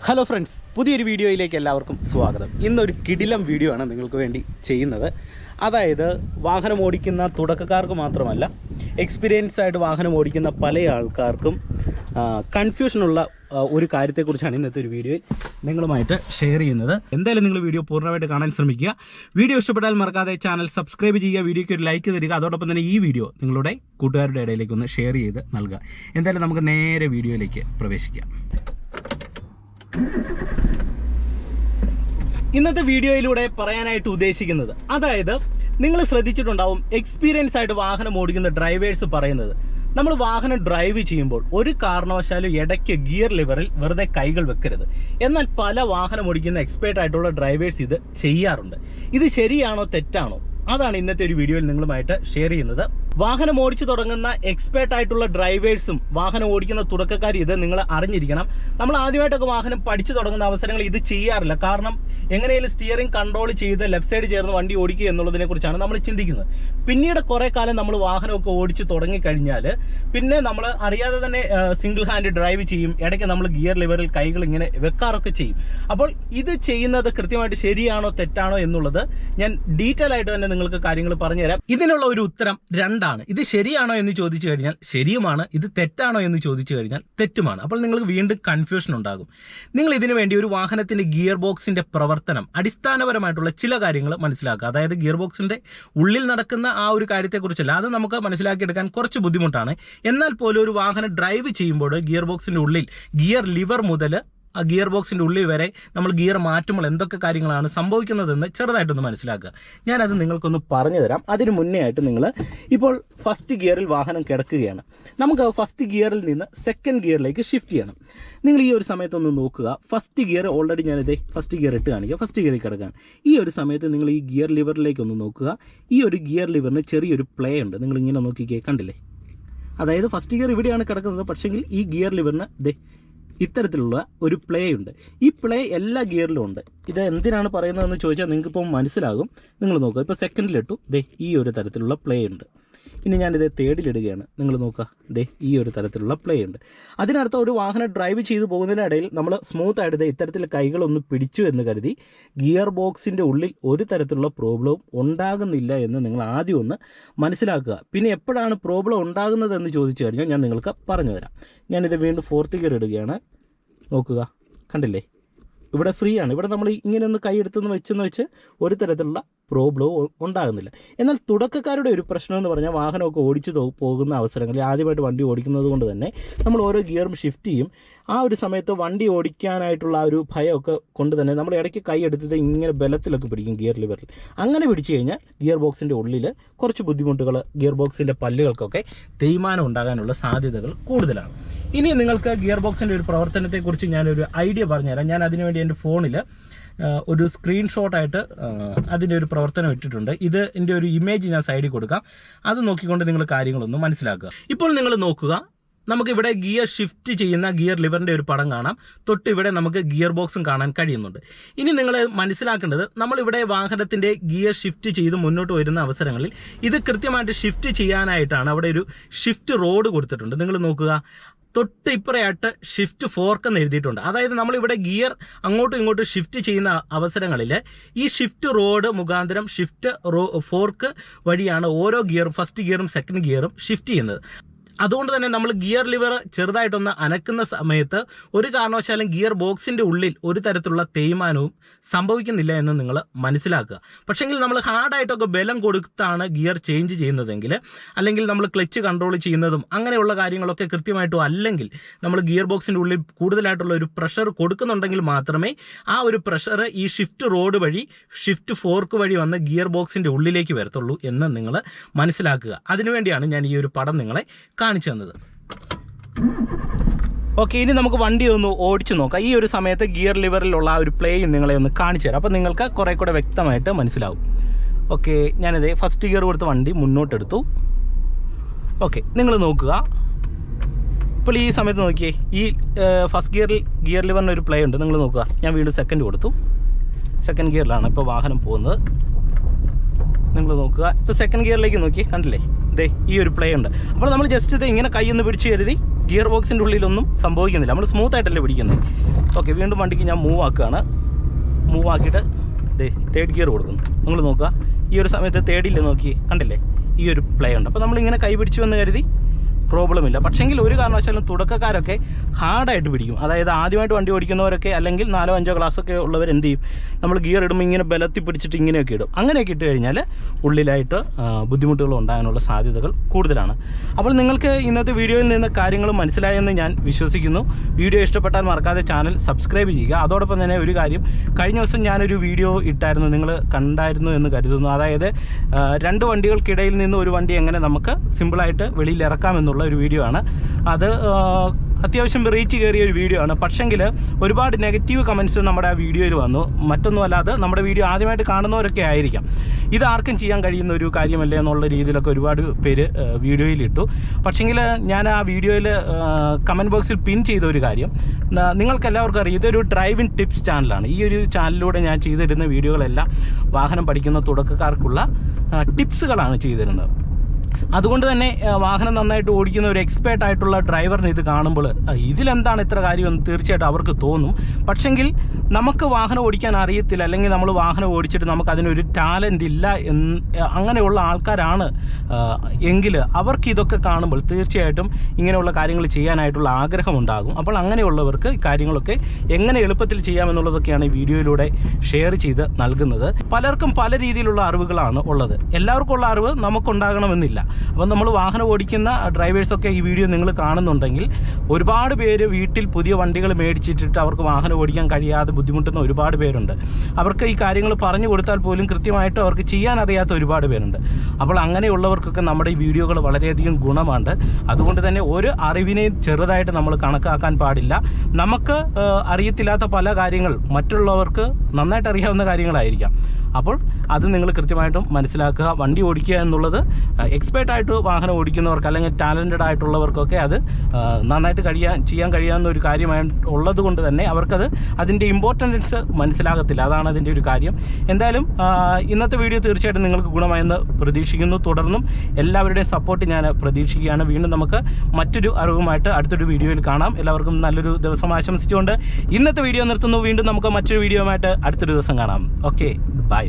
Hello friends, പുതിയൊരു വീഡിയോയിലേക്ക് എല്ലാവർക്കും സ്വാഗതം. ഇന്നൊരു കിടിലം വീഡിയോ ആണ് നിങ്ങൾക്ക് വേണ്ടി ചെയ്യുന്നത്. അതായത് വാഹനം ഓടിക്കുന്ന തുടക്കക്കാർക്ക് മാത്രമല്ല, എക്സ്പീരിയൻസ് ആയിട്ട് വാഹനം ഓടിക്കുന്ന പല ആൾക്കാർക്കും കൺഫ്യൂഷനുള്ള ഒരു കാര്യത്തെക്കുറിച്ചാണ് ഇന്നത്തെ ഒരു വീഡിയോയിൽ നിങ്ങളുമായിട്ട് ഷെയർ ചെയ്യുന്നത്. എന്തായാലും നിങ്ങൾ വീഡിയോ പൂർണ്ണമായിട്ട് കാണാൻ ശ്രമിക്കുക. വീഡിയോ ഇഷ്ടപ്പെട്ടാൽ മറക്കാതെ ചാനൽ സബ്സ്ക്രൈബ് ചെയ്യുക, വീഡിയോയ്ക്ക് ഒരു ലൈക്ക് തരിക. അതോടൊപ്പം തന്നെ ഈ വീഡിയോ നിങ്ങളുടെ കൂട്ടുകാരുടെ ഇടയിലേക്ക് ഒന്ന് ഷെയർ ചെയ്ത് നൽകുക. എന്തായാലും നമുക്ക് നേരെ വീഡിയോയിലേക്ക് പ്രവേശിക്കാം. ഇന്നത്തെ വീഡിയോയിലൂടെ പറയാനായിട്ട് ഉദ്ദേശിക്കുന്നത്, അതായത് നിങ്ങൾ ശ്രദ്ധിച്ചിട്ടുണ്ടാവും, എക്സ്പീരിയൻസ് ആയിട്ട് വാഹനം ഓടിക്കുന്ന ഡ്രൈവേഴ്സ് പറയുന്നത്, നമ്മൾ വാഹനം ഡ്രൈവ് ചെയ്യുമ്പോൾ ഒരു കാരണവശാലും ഇടയ്ക്ക് ഗിയർ ലിവറിൽ വെറുതെ കൈകൾ വെക്കരുത്. എന്നാൽ പല വാഹനം ഓടിക്കുന്ന എക്സ്പേർട്ട് ആയിട്ടുള്ള ഡ്രൈവേഴ്സ് ഇത് ചെയ്യാറുണ്ട്. ഇത് ശരിയാണോ തെറ്റാണോ? അതാണ് ഇന്നത്തെ ഒരു വീഡിയോയിൽ നിങ്ങളുമായിട്ട് ഷെയർ ചെയ്യുന്നത്. വാഹനം ഓടിച്ചു തുടങ്ങുന്ന എക്സ്പേർട്ട് ആയിട്ടുള്ള ഡ്രൈവേഴ്സും വാഹനം ഓടിക്കുന്ന തുടക്കക്കാരും ഇത് നിങ്ങൾ അറിഞ്ഞിരിക്കണം. നമ്മൾ ആദ്യമായിട്ടൊക്കെ വാഹനം പഠിച്ചു തുടങ്ങുന്ന അവസരങ്ങളിൽ ഇത് ചെയ്യാറില്ല. കാരണം എങ്ങനെയാലും സ്റ്റിയറിംഗ് കൺട്രോൾ ചെയ്ത് ലെഫ്റ്റ് സൈഡ് ചേർന്ന് വണ്ടി ഓടിക്കുക എന്നുള്ളതിനെ കുറിച്ചാണ് നമ്മൾ ചിന്തിക്കുന്നത്. പിന്നീട് കുറെ കാലം നമ്മൾ വാഹനമൊക്കെ ഓടിച്ചു തുടങ്ങിക്കഴിഞ്ഞാൽ പിന്നെ നമ്മൾ അറിയാതെ തന്നെ സിംഗിൾ ഹാൻഡ് ഡ്രൈവ് ചെയ്യും. ഇടയ്ക്ക് നമ്മൾ ഗിയർ ലിവറിൽ കൈകൾ ഇങ്ങനെ വെക്കാറൊക്കെ ചെയ്യും. അപ്പോൾ ഇത് ചെയ്യുന്നത് കൃത്യമായിട്ട് ശരിയാണോ തെറ്റാണോ എന്നുള്ളത് ഞാൻ ഡീറ്റെയിൽ ആയിട്ട് തന്നെ നിങ്ങൾക്ക് കാര്യങ്ങൾ പറഞ്ഞുതരാം. ഇതിനുള്ള ഒരു ഉത്തരം രണ്ടാണ്. ഇത് ശരിയാണോ എന്ന് ചോദിച്ചു കഴിഞ്ഞാൽ ശരിയുമാണ്, ഇത് തെറ്റാണോ എന്ന് ചോദിച്ചു കഴിഞ്ഞാൽ തെറ്റുമാണ്. അപ്പോൾ നിങ്ങൾക്ക് വീണ്ടും കൺഫ്യൂഷൻ ഉണ്ടാകും. നിങ്ങൾ ഇതിനു വേണ്ടി ഒരു വാഹനത്തിന്റെ ഗിയർ ബോക്സിന്റെ പ്രവർത്തനം, അടിസ്ഥാനപരമായിട്ടുള്ള ചില കാര്യങ്ങൾ മനസ്സിലാക്കുക. അതായത് ഗിയർ ബോക്സിന്റെ ഉള്ളിൽ നടക്കുന്ന ആ ഒരു കാര്യത്തെക്കുറിച്ചല്ല, അത് നമുക്ക് മനസ്സിലാക്കിയെടുക്കാൻ കുറച്ച് ബുദ്ധിമുട്ടാണ്. എന്നാൽ പോലും ഒരു വാഹനം ഡ്രൈവ് ചെയ്യുമ്പോൾ ഗിയർ ബോക്സിന്റെ ഉള്ളിൽ ഗിയർ ലിവർ മുതൽ ആ ഗിയർ ബോക്സിന്റെ ഉള്ളിൽ വരെ നമ്മൾ ഗിയർ മാറ്റുമ്പോൾ എന്തൊക്കെ കാര്യങ്ങളാണ് സംഭവിക്കുന്നതെന്ന് ചെറുതായിട്ടൊന്ന് മനസ്സിലാക്കുക. ഞാനത് നിങ്ങൾക്കൊന്ന് പറഞ്ഞു തരാം. അതിന് മുന്നേ ആയിട്ട് നിങ്ങൾ ഇപ്പോൾ ഫസ്റ്റ് ഗിയറിൽ വാഹനം കിടക്കുകയാണ്. നമുക്ക് ഫസ്റ്റ് ഗിയറിൽ നിന്ന് സെക്കൻഡ് ഗിയറിലേക്ക് ഷിഫ്റ്റ് ചെയ്യണം. നിങ്ങൾ ഈ ഒരു സമയത്തൊന്ന് നോക്കുക. ഫസ്റ്റ് ഗിയർ ഓൾറെഡി ഞാനിതേ ഫസ്റ്റ് ഗിയർ ഇട്ട് കാണിക്കുക. ഫസ്റ്റ് ഗിയറിൽ കിടക്കുകയാണ്. ഈ ഒരു സമയത്ത് നിങ്ങൾ ഈ ഗിയർ ലിവറിലേക്ക് ഒന്ന് നോക്കുക. ഈ ഒരു ഗിയർ ലിവറിന് ചെറിയൊരു പ്ലേ ഉണ്ട്. നിങ്ങൾ ഇങ്ങനെ നോക്കിക്കേ, കണ്ടില്ലേ? അതായത് ഫസ്റ്റ് ഗിയർ ഇവിടെയാണ് കിടക്കുന്നത്, പക്ഷെങ്കിൽ ഈ ഗിയർ ലിവറിന് ഇത്തരത്തിലുള്ള ഒരു പ്ലേ ഉണ്ട്. ഈ പ്ലേ എല്ലാ ഗിയറിലും ഉണ്ട്. ഇത് എന്തിനാണ് പറയുന്നതെന്ന് ചോദിച്ചാൽ നിങ്ങൾക്കിപ്പോൾ മനസ്സിലാകും. നിങ്ങൾ നോക്കുക, ഇപ്പോൾ സെക്കൻഡിലിട്ടു, ഈ ഒരു തരത്തിലുള്ള പ്ലേ ഉണ്ട്. ഇനി ഞാനിത് തേർഡിലിടുകയാണ്. നിങ്ങൾ നോക്കുക, ഈ ഒരു തരത്തിലുള്ള പ്ലേ ഉണ്ട്. അതിനർത്ഥം ഒരു വാഹനം ഡ്രൈവ് ചെയ്തു പോകുന്നതിനിടയിൽ നമ്മൾ സ്മൂത്ത് ആയിട്ട് ഇത്തരത്തിൽ കൈകളൊന്ന് പിടിച്ചു എന്ന് കരുതി ഗിയർ ബോക്സിൻ്റെ ഉള്ളിൽ ഒരു തരത്തിലുള്ള പ്രോബ്ലവും ഉണ്ടാകുന്നില്ല എന്ന് നിങ്ങൾ ആദ്യം ഒന്ന് മനസ്സിലാക്കുക. പിന്നെ എപ്പോഴാണ് പ്രോബ്ലം ഉണ്ടാകുന്നതെന്ന് ചോദിച്ചു കഴിഞ്ഞാൽ ഞാൻ നിങ്ങൾക്ക് പറഞ്ഞു തരാം. ഞാനിത് വീണ്ടും ഫോർത്ത് ഗിയർ ഇടുകയാണ്. നോക്കുക, കണ്ടില്ലേ? ഇവിടെ ഫ്രീ ആണ്. ഇവിടെ നമ്മൾ ഇങ്ങനെ ഒന്ന് കൈ എടുത്തെന്ന് വെച്ച് ഒരു തരത്തിലുള്ള പ്രോബ്ലവും ഉണ്ടാകുന്നില്ല. എന്നാൽ തുടക്കക്കാരുടെ ഒരു പ്രശ്നം എന്ന് പറഞ്ഞാൽ വാഹനമൊക്കെ ഓടിച്ചു പോകുന്ന അവസരങ്ങളിൽ ആദ്യമായിട്ട് വണ്ടി ഓടിക്കുന്നത് കൊണ്ട് തന്നെ നമ്മൾ ഓരോ ഗിയറും ഷിഫ്റ്റ് ചെയ്യും. ആ ഒരു സമയത്ത് വണ്ടി ഓടിക്കാനായിട്ടുള്ള ആ ഒരു ഭയമൊക്കെ കൊണ്ട് തന്നെ നമ്മൾ ഇടയ്ക്ക് കൈ എടുത്തിട്ട് ഇങ്ങനെ ബലത്തിലൊക്കെ പിടിക്കും ഗിയർ ലിവറിൽ. അങ്ങനെ പിടിച്ചു കഴിഞ്ഞാൽ ഗിയർ ബോക്സിൻ്റെ ഉള്ളിൽ കുറച്ച് ബുദ്ധിമുട്ടുകൾ, ഗിയർ ബോക്സിൻ്റെ പല്ലുകൾക്കൊക്കെ തേയ്മാനം ഉണ്ടാകാനുള്ള സാധ്യതകൾ കൂടുതലാണ്. ഇനി നിങ്ങൾക്ക് ഗിയർ ബോക്സിൻ്റെ ഒരു പ്രവർത്തനത്തെക്കുറിച്ച് ഞാനൊരു ഐഡിയ പറഞ്ഞുതരാം. ഞാൻ അതിനുവേണ്ടി എൻ്റെ ഫോണിൽ ഒരു സ്ക്രീൻഷോട്ടായിട്ട് അതിൻ്റെ ഒരു പ്രവർത്തനം ഇട്ടിട്ടുണ്ട്. ഇതിൻ്റെ ഒരു ഇമേജ് ഞാൻ സൈഡിൽ കൊടുക്കാം. അത് നോക്കിക്കൊണ്ട് നിങ്ങൾ കാര്യങ്ങളൊന്നും മനസ്സിലാക്കുക. ഇപ്പോൾ നിങ്ങൾ നോക്കുക, നമുക്കിവിടെ ഗിയർ ഷിഫ്റ്റ് ചെയ്യുന്ന ഗിയർ ലിവറിൻ്റെ ഒരു പടം കാണാം. തൊട്ട് ഇവിടെ നമുക്ക് ഗിയർ ബോക്സും കാണാൻ കഴിയുന്നുണ്ട്. ഇനി നിങ്ങൾ മനസ്സിലാക്കേണ്ടത്, നമ്മളിവിടെ വാഹനത്തിൻ്റെ ഗിയർ ഷിഫ്റ്റ് ചെയ്ത് മുന്നോട്ട് വരുന്ന അവസരങ്ങളിൽ ഇത് കൃത്യമായിട്ട് ഷിഫ്റ്റ് ചെയ്യാനായിട്ടാണ് അവിടെ ഒരു ഷിഫ്റ്റ് റോഡ് കൊടുത്തിട്ടുണ്ട്. നിങ്ങൾ നോക്കുക, തൊട്ട് ഇപ്പറയായിട്ട് ഷിഫ്റ്റ് ഫോർക്ക് എന്ന് എഴുതിയിട്ടുണ്ട്. അതായത് നമ്മളിവിടെ ഗിയർ അങ്ങോട്ടും ഇങ്ങോട്ടും ഷിഫ്റ്റ് ചെയ്യുന്ന അവസരങ്ങളിൽ ഈ ഷിഫ്റ്റ് റോഡ് മുഖാന്തരം ഷിഫ്റ്റ് ഫോർക്ക് വഴിയാണ് ഓരോ ഗിയറും, ഫസ്റ്റ് ഗിയറും സെക്കൻഡ് ഗിയറും ഷിഫ്റ്റ് ചെയ്യുന്നത്. അതുകൊണ്ട് തന്നെ നമ്മൾ ഗിയർ ലിവർ ചെറുതായിട്ടൊന്ന് അനക്കുന്ന സമയത്ത് ഒരു കാരണവശാലും ഗിയർ ബോക്സിൻ്റെ ഉള്ളിൽ ഒരു തരത്തിലുള്ള തേയ്മാനവും സംഭവിക്കുന്നില്ല എന്ന് നിങ്ങൾ മനസ്സിലാക്കുക. പക്ഷെങ്കിൽ നമ്മൾ ഹാർഡായിട്ടൊക്കെ ബലം കൊടുത്താണ് ഗിയർ ചേഞ്ച് ചെയ്യുന്നതെങ്കിൽ, അല്ലെങ്കിൽ നമ്മൾ ക്ലച്ച് കൺട്രോൾ ചെയ്യുന്നതും അങ്ങനെയുള്ള കാര്യങ്ങളൊക്കെ കൃത്യമായിട്ടും അല്ലെങ്കിൽ നമ്മൾ ഗിയർ ബോക്സിൻ്റെ ഉള്ളിൽ കൂടുതലായിട്ടുള്ള ഒരു പ്രഷർ കൊടുക്കുന്നുണ്ടെങ്കിൽ മാത്രമേ ആ ഒരു പ്രഷർ ഈ ഷിഫ്റ്റ് റോഡ് വഴി, ഷിഫ്റ്റ് ഫോർക്ക് വഴി വന്ന് ഗിയർ ബോക്സിൻ്റെ ഉള്ളിലേക്ക് വരത്തുള്ളൂ എന്ന് നിങ്ങൾ മനസ്സിലാക്കുക. അതിനുവേണ്ടിയാണ് ഞാൻ ഈ ഒരു പടം നിങ്ങളെ കാണിച്ചു തന്നത്. ഓക്കെ, ഇനി നമുക്ക് വണ്ടി ഒന്ന് ഓടിച്ചു നോക്കാം. ഈ ഒരു സമയത്ത് ഗിയർ ലിവറിലുള്ള ആ ഒരു പ്ലേ നിങ്ങളെ ഒന്ന് കാണിച്ചു തരാം. അപ്പോൾ നിങ്ങൾക്ക് കുറേ കൂടെ വ്യക്തമായിട്ട് മനസ്സിലാവും. ഓക്കെ, ഞാനിത് ഫസ്റ്റ് ഗിയർ കൊടുത്ത് വണ്ടി മുന്നോട്ടെടുത്തു. ഓക്കെ, നിങ്ങൾ നോക്കുക, ഇപ്പോൾ ഈ സമയത്ത് നോക്കിയേ, ഈ ഫസ്റ്റ് ഗിയർ ലിവറിന് ഒരു പ്ലേ ഉണ്ട്. നിങ്ങൾ നോക്കുക, ഞാൻ വീണ്ടും സെക്കൻഡ് കൊടുത്തു. സെക്കൻഡ് ഗിയറിലാണ് ഇപ്പോൾ വാഹനം പോകുന്നത്. നിങ്ങൾ നോക്കുക, ഇപ്പോൾ സെക്കൻഡ് ഗിയറിലേക്ക് നോക്കി, കണ്ടില്ലേ? ഈ ഒരു പ്ലേ ഉണ്ട്. അപ്പോൾ നമ്മൾ ജസ്റ്റ് ഇങ്ങനെ കൈ ഒന്ന് പിടിച്ച് കരുതി ഗിയർ ബോക്സിൻ്റെ ഉള്ളിലൊന്നും സംഭവിക്കുന്നില്ല, നമ്മൾ സ്മൂത്തായിട്ടല്ലേ പിടിക്കുന്നത്. ഓക്കെ, വീണ്ടും വണ്ടിക്ക് ഞാൻ മൂവ് ആക്കുകയാണ്. മൂവ് ആക്കിയിട്ട് തേർഡ് ഗിയർ കൊടുക്കുന്നു. നിങ്ങൾ നോക്കുക, ഈ ഒരു സമയത്ത് തേർഡില്ല, നോക്കി കണ്ടില്ലേ ഈ ഒരു പ്ലേ ഉണ്ട്. അപ്പോൾ നമ്മളിങ്ങനെ കൈ പിടിച്ചു എന്ന് കരുതി പ്രോബ്ലമില്ല. പക്ഷെങ്കിൽ ഒരു കാരണവശാലും തുടക്കക്കാരൊക്കെ ഹാർഡായിട്ട് പിടിക്കും. അതായത് ആദ്യമായിട്ട് വണ്ടി ഓടിക്കുന്നവരൊക്കെ അല്ലെങ്കിൽ 4-5 ക്ലാസ്സൊക്കെ ഉള്ളവർ എന്ത് ചെയ്യും, നമ്മൾ ഗിയർ ഇടുമ്പോൾ ഇങ്ങനെ ബലത്തിൽ പിടിച്ചിട്ട് ഇങ്ങനെയൊക്കെ ഇടും. അങ്ങനെയൊക്കെ ഇട്ട് കഴിഞ്ഞാൽ ഉള്ളിലായിട്ട് ബുദ്ധിമുട്ടുകൾ ഉണ്ടാകാനുള്ള സാധ്യതകൾ കൂടുതലാണ്. അപ്പോൾ നിങ്ങൾക്ക് ഇന്നത്തെ വീഡിയോയിൽ നിന്ന് കാര്യങ്ങൾ മനസ്സിലായെന്ന് ഞാൻ വിശ്വസിക്കുന്നു. വീഡിയോ ഇഷ്ടപ്പെട്ടാൽ മറക്കാതെ ചാനൽ സബ്സ്ക്രൈബ് ചെയ്യുക. അതോടൊപ്പം തന്നെ ഒരു കാര്യം, കഴിഞ്ഞ ദിവസം ഞാനൊരു വീഡിയോ ഇട്ടായിരുന്നു, നിങ്ങൾ കണ്ടായിരുന്നു എന്ന് കരുതുന്നു. അതായത് 2 വണ്ടികൾക്കിടയിൽ നിന്ന് ഒരു വണ്ടി എങ്ങനെ നമുക്ക് സിമ്പിളായിട്ട് വെളിയിൽ ഇറക്കാമെന്നുള്ള ഒരു വീഡിയോ ആണ് അത്. അത്യാവശ്യം റീച്ച് കയറിയ ഒരു വീഡിയോ ആണ്. പക്ഷെങ്കിൽ ഒരുപാട് നെഗറ്റീവ് കമൻറ്റ്സ് നമ്മുടെ ആ വീഡിയോയിൽ വന്നു. മറ്റൊന്നുമല്ലാതെ നമ്മുടെ വീഡിയോ ആദ്യമായിട്ട് കാണുന്നവരൊക്കെ ആയിരിക്കാം, ഇതാർക്കും ചെയ്യാൻ കഴിയുന്ന ഒരു കാര്യമല്ലേ എന്നുള്ള രീതിയിലൊക്കെ ഒരുപാട് പേര് വീഡിയോയിൽ ഇട്ടു. പക്ഷെങ്കിൽ ഞാൻ ആ വീഡിയോയിൽ കമൻറ്റ് ബോക്സിൽ പിൻ ചെയ്ത ഒരു കാര്യം, നിങ്ങൾക്ക് എല്ലാവർക്കും അറിയാം, ഇതൊരു ഡ്രൈവിംഗ് ടിപ്സ് ചാനലാണ്. ഈ ഒരു ചാനലിലൂടെ ഞാൻ ചെയ്തിരുന്ന വീഡിയോകളെല്ലാം വാഹനം പഠിക്കുന്ന തുടക്കക്കാർക്കുള്ള ടിപ്സുകളാണ് ചെയ്തിരുന്നത്. അതുകൊണ്ട് തന്നെ വാഹനം നന്നായിട്ട് ഓടിക്കുന്ന ഒരു എക്സ്പേർട്ട് ആയിട്ടുള്ള ഡ്രൈവറിന് ഇത് കാണുമ്പോൾ ഇതിലെന്താണ് ഇത്ര കാര്യമെന്ന് തീർച്ചയായിട്ടും അവർക്ക് തോന്നും. പക്ഷെങ്കിൽ നമുക്ക് വാഹനം ഓടിക്കാൻ അറിയത്തില്ല, അല്ലെങ്കിൽ നമ്മൾ വാഹനം ഓടിച്ചിട്ട് നമുക്ക് അതിനൊരു ടാലൻ്റ് ഇല്ല അങ്ങനെയുള്ള ആൾക്കാരാണ് എങ്കിൽ അവർക്ക് ഇതൊക്കെ കാണുമ്പോൾ തീർച്ചയായിട്ടും ഇങ്ങനെയുള്ള കാര്യങ്ങൾ ചെയ്യാനായിട്ടുള്ള ആഗ്രഹമുണ്ടാകും. അപ്പോൾ അങ്ങനെയുള്ളവർക്ക് കാര്യങ്ങളൊക്കെ എങ്ങനെ എളുപ്പത്തിൽ ചെയ്യാമെന്നുള്ളതൊക്കെയാണ് ഈ വീഡിയോയിലൂടെ ഷെയർ ചെയ്ത് നൽകുന്നത്. പലർക്കും പല രീതിയിലുള്ള അറിവുകളാണ് ഉള്ളത്. എല്ലാവർക്കും ഉള്ള അറിവ് നമുക്കുണ്ടാകണമെന്നില്ല. അപ്പം നമ്മൾ വാഹനം ഓടിക്കുന്ന ഡ്രൈവേഴ്സൊക്കെ ഈ വീഡിയോ നിങ്ങൾ കാണുന്നുണ്ടെങ്കിൽ, ഒരുപാട് പേര് വീട്ടിൽ പുതിയ വണ്ടികൾ മേടിച്ചിട്ടിട്ട് അവർക്ക് വാഹനം ഓടിക്കാൻ കഴിയാതെ ബുദ്ധിമുട്ടുന്ന ഒരുപാട് പേരുണ്ട്. അവർക്ക് ഈ കാര്യങ്ങൾ പറഞ്ഞു കൊടുത്താൽ പോലും കൃത്യമായിട്ട് അവർക്ക് ചെയ്യാൻ അറിയാത്ത ഒരുപാട് പേരുണ്ട്. അപ്പോൾ അങ്ങനെയുള്ളവർക്കൊക്കെ നമ്മുടെ ഈ വീഡിയോകൾ വളരെയധികം ഗുണമാണ്. അതുകൊണ്ട് തന്നെ ഒരു അറിവിനെയും ചെറുതായിട്ട് നമ്മൾ കണക്കാക്കാൻ പാടില്ല. നമുക്ക് അറിയത്തില്ലാത്ത പല കാര്യങ്ങൾ മറ്റുള്ളവർക്ക് നന്നായിട്ട് അറിയാവുന്ന കാര്യങ്ങളായിരിക്കാം. അപ്പോൾ അത് നിങ്ങൾ കൃത്യമായിട്ടും മനസ്സിലാക്കുക. വണ്ടി ഓടിക്കുക എന്നുള്ളത് എക്സ്പേർട്ടായിട്ട് വാഹനം ഓടിക്കുന്നവർക്ക് അല്ലെങ്കിൽ ടാലൻറ്റഡ് ആയിട്ടുള്ളവർക്കൊക്കെ അത് നന്നായിട്ട് ചെയ്യാൻ കഴിയാവുന്ന ഒരു കാര്യമായി ഉള്ളത് കൊണ്ട് തന്നെ അവർക്കത് അതിൻ്റെ ഇമ്പോർട്ടൻസ് മനസ്സിലാകത്തില്ല. അതാണ് അതിൻ്റെ ഒരു കാര്യം. എന്തായാലും ഇന്നത്തെ വീഡിയോ തീർച്ചയായിട്ടും നിങ്ങൾക്ക് ഗുണമായെന്ന് പ്രതീക്ഷിക്കുന്നു. തുടർന്നും എല്ലാവരുടെയും സപ്പോർട്ട് ഞാൻ പ്രതീക്ഷിക്കുകയാണ്. വീണ്ടും നമുക്ക് മറ്റൊരു അറിവുമായിട്ട് അടുത്തൊരു വീഡിയോയിൽ കാണാം. എല്ലാവർക്കും നല്ലൊരു ദിവസം ആശംസിച്ചുകൊണ്ട് ഇന്നത്തെ വീഡിയോ നിർത്തുന്നു. വീണ്ടും നമുക്ക് മറ്റൊരു വീഡിയോയുമായിട്ട് അടുത്തൊരു ദിവസം കാണാം. Okay, by.